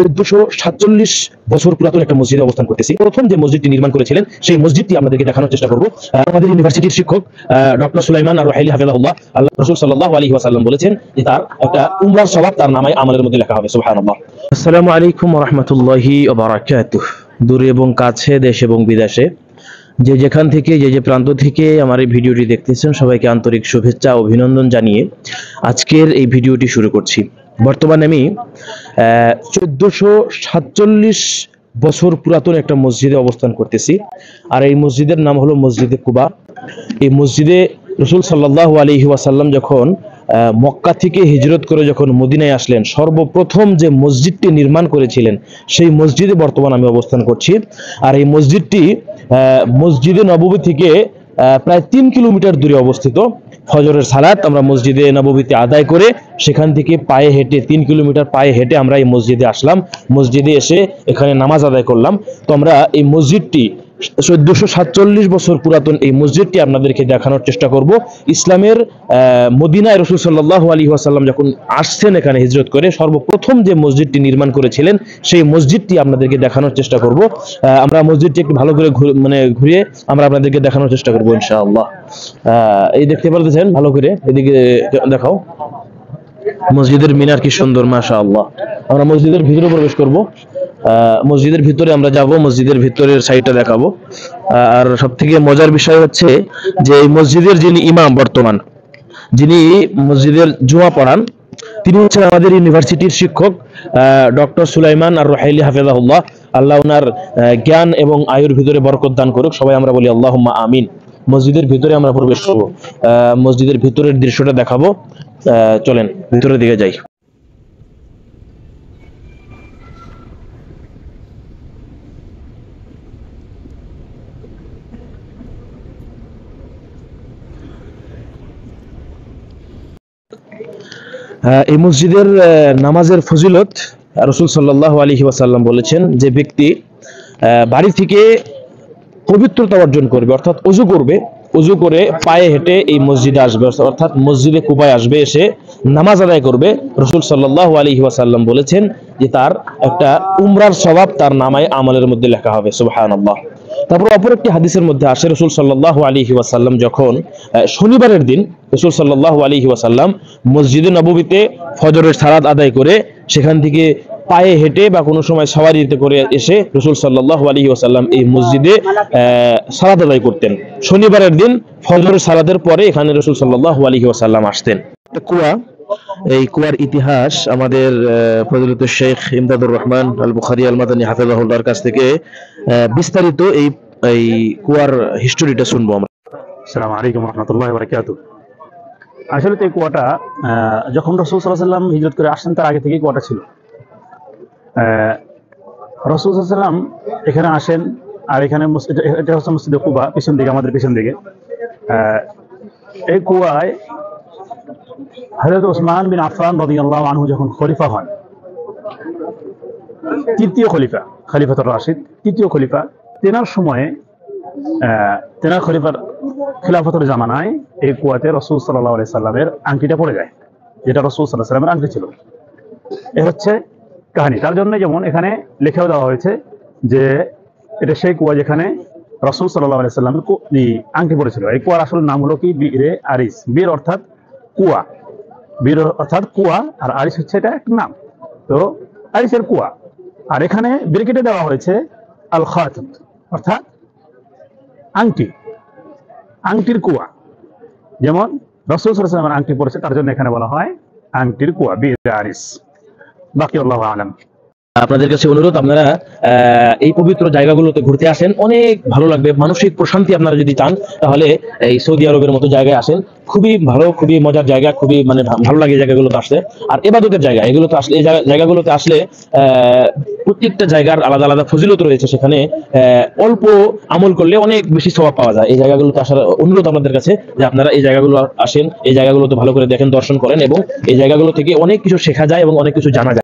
1447 বছর পুরাতন একটা মসজিদে অবস্থান করতেছি। প্রথম যে মসজিদটি নির্মাণ করেছিলেন সেই মসজিদটি আপনাদেরকে দেখানোর চেষ্টা করব। আমাদের ইউনিভার্সিটির শিক্ষক ডক্টর সুলাইমান আর রুহাইলি হাফিজাহুল্লাহ, আল্লাহ রাসূল সাল্লাল্লাহু আলাইহি ওয়াসাল্লাম বলেছেন যে তার একটা উমরার সওয়াব তার নামায় আমলের মধ্যে লেখা হবে। সুবহানাল্লাহ। আসসালামু আলাইকুম ওয়া রাহমাতুল্লাহি ওয়া বারাকাতুহু। দূরে এবং কাছে, দেশ এবং বিদেশে যে যেখান থেকে যে প্রান্ত থেকে আমার এই ভিডিওটি দেখতেছেন সবাইকে আন্তরিক শুভেচ্ছা ও অভিনন্দন জানিয়ে আজকের এই ভিডিওটি শুরু করছি। বর্তমানে আমি 1447 বছর পুরাতন একটা মসজিদে অবস্থান করতেছি, আর এই মসজিদের নাম হলো মসজিদে কুবা। এই মসজিদে রাসূল সাল্লাল্লাহু আলাইহি ওয়াসাল্লাম যখন মক্কা থেকে হিজরত করে যখন মদিনায় আসলেন, সর্বপ্রথম যে মসজিদটি নির্মাণ করেছিলেন সেই মসজিদে বর্তমানে আমি অবস্থান করছি। আর এই মসজিদটি মসজিদে নববী থেকে প্রায় 3 কিলোমিটার দূরে অবস্থিত। ফজরের সালাত আমরা মসজিদে নববীতে আদায় করে সেখান থেকে পায়ে হেঁটে 3 কিলোমিটার পায়ে হেঁটে আমরা এই মসজিদে আসলাম। মসজিদে এসে এখানে নামাজ আদায় করলাম। তো আমরা এই মসজিদটি 1447 বছর পুরাতন এই মসজিদটি আপনাদেরকে দেখানোর চেষ্টা করব। ইসলামের মদিনায় রাসূল সাল্লাল্লাহু আলাইহি ওয়াসাল্লাম যখন আসছেন এখানে হিজরত করে, সর্বপ্রথম যে মসজিদটি নির্মাণ করেছিলেন সেই মসজিদটি আপনাদেরকে দেখানোর চেষ্টা করব। আমরা মসজিদটি একটু ভালো করে ঘুরিয়ে আমরা আপনাদেরকে দেখানোর চেষ্টা করব ইনশাআল্লাহ। এই দেখতে পারতেছেন, ভালো করে এদিকে দেখাও। মসজিদের মিনার কি সুন্দর, মাশাআল্লাহ। আমরা মসজিদের ভিতরে প্রবেশ করব। মসজিদের ভিতরে আমরা যাব, মসজিদের ভিতরের সাইডটা দেখাবো। আর সবথেকে মজার বিষয় হচ্ছে যে এই মসজিদের যিনি ইমাম, বর্তমান যিনি মসজিদের জুমা পড়ান, তিনি হচ্ছেন আমাদের ইউনিভার্সিটির শিক্ষক ডক্টর সুলাইমান আর রুহাইলি হাফিজাহুল্লাহ। আল্লাহ ওনার জ্ঞান এবং আয়ুর ভিতরে বরকত দান করুক। সবাই আমরা বলি আল্লাহুম্মা আমিন। মসজিদের ভিতরে আমরা প্রবেশ করব, মসজিদের ভিতরের দৃশ্যটা দেখাবো। চলেন ভিতরের দিকে যাই। এই মসজিদের নামাজের ফজিলত রাসূল সাল্লাল্লাহু আলাইহি ওয়াসাল্লাম বলেছেন যে ব্যক্তি বাড়ি থেকে পবিত্রতা অর্জন করবে, অর্থাৎ ওযু করবে, ওযু করে পায়ে হেঁটে এই মসজিদে আসবে, অর্থাৎ মসজিদে কুবায় আসবে, এসে নামাজ আদায় করবে, রাসূল সাল্লাল্লাহু আলাইহি ওয়াসাল্লাম বলেছেন যে তার একটা উমরার সওয়াব তার নামায় আমলের মধ্যে লেখা হবে। সুবহানাল্লাহ। তারপর অপর একটি হাদিসের মধ্যে আসে রাসূল সাল্লাল্লাহু আলাইহি ওয়াসাল্লাম যখন শনিবারের দিন রাসূল সাল্লাল্লাহু আলাইহি ওয়াসাল্লাম মসজিদে নববীতে ফজরের সালাত আদায় করে সেখান থেকে পায়ে হেঁটে বা কোনো সময় সওয়ারিতে করে এসে রাসূল সাল্লাল্লাহু আলাইহি ওয়াসাল্লাম এই মসজিদে সালাত আদায় করতেন। শনিবারের দিন ফজরের সালাতের পরে এখানে রাসূল সাল্লাল্লাহু আলাইহি ওয়াসাল্লাম আসতেন। কুয়া, এই কুয়ার ইতিহাস আমাদের ফজিলতুল শেখ ইমদাদুর রহমান আল বুখারী আল মাদানী হাফিজাহুল্লাহর কাছ থেকে বিস্তারিত এই কুয়ার হিস্টোরিটা শুনবো আমরা। আসসালামু আলাইকুম ওয়া রাহমাতুল্লাহি ওয়া বারাকাতুহু। আসলে এই কুয়াটা যখন রাসূল সাল্লাল্লাহু আলাইহি ওয়াসাল্লাম হিজরত করে আসেন তার আগে থেকেই কুয়াটা ছিল। রাসূল সাল্লাল্লাহু আলাইহি ওয়াসাল্লাম এখানে আসেন, আর এখানে এটা হচ্ছে মসজিদে কুবা, পিছন দিকে, আমাদের পিছন দিকে। এই কুয়ায় হযরত ওসমান বিন আফফান রাদিয়াল্লাহু আনহু যখন খলিফা হন, তৃতীয় খলিফা, খলিফাতুর রাশিদ, তৃতীয় খলিফা, তেনার সময়ে তেনার খলিফার খিলাফতের জামানায় এই কুয়াতে রাসূল সাল্লাল্লাহু আলাইহি সাল্লামের আংটিটা পড়ে যায়, যেটা রাসূল সাল্লাল্লাহু আলাইহি সাল্লামের আংটি ছিল। এ হচ্ছে কাহিনী। তার জন্য যেমন এখানে লেখাও দেওয়া হয়েছে যে এটা সেই কুয়া যেখানে রাসূল সাল্লাল্লাহু আলাইহি সাল্লামের আংটি পড়েছিল। এই কুয়ার আসল নাম হলো কি বীরে আরিস। বীর অর্থাৎ কুয়া, বীর অর্থাৎ কুয়া, আর আরিস হচ্ছে এটা একটা নাম। তো আরিসের কুয়া। আর এখানে ব্রেকেটে দেওয়া হয়েছে আল খাতাম, অর্থাৎ আংটি, আংটির কুয়া। যেমন রাসূল সাল্লাল্লাহু আলাইহি ওয়াসাল্লামের আংটি পড়েছে, তার জন্য এখানে বলা হয় আংটির কুয়া, বীরে আরিস। বাকি আল্লাহু আ'লাম। আপনাদের কাছে অনুরোধ, আপনারা এই পবিত্র জায়গাগুলোতে ঘুরতে আসেন, অনেক ভালো লাগবে। মানসিক প্রশান্তি আপনারা যদি চান তাহলে এই সৌদি আরবের মতো জায়গায় আসেন। খুবই ভালো, খুবই মজার জায়গা, খুবই ভালো লাগে জায়গাগুলোতে আসলে। আর ইবাদতের জায়গা, এগুলোতে আসলে, এই জায়গাগুলোতে আসলে প্রত্যেকটা জায়গার আলাদা আলাদা ফজিলত রয়েছে। সেখানে অল্প আমল করলে অনেক বেশি সওয়াব পাওয়া যায়। এই জায়গাগুলোতে আসার অনুরোধ আপনাদের কাছে যে আপনারা এই জায়গাগুলো আসেন, এই জায়গাগুলোতে ভালো করে দেখেন, দর্শন করেন, এবং এই জায়গাগুলো থেকে অনেক কিছু শেখা যায় এবং অনেক কিছু জানা যায়।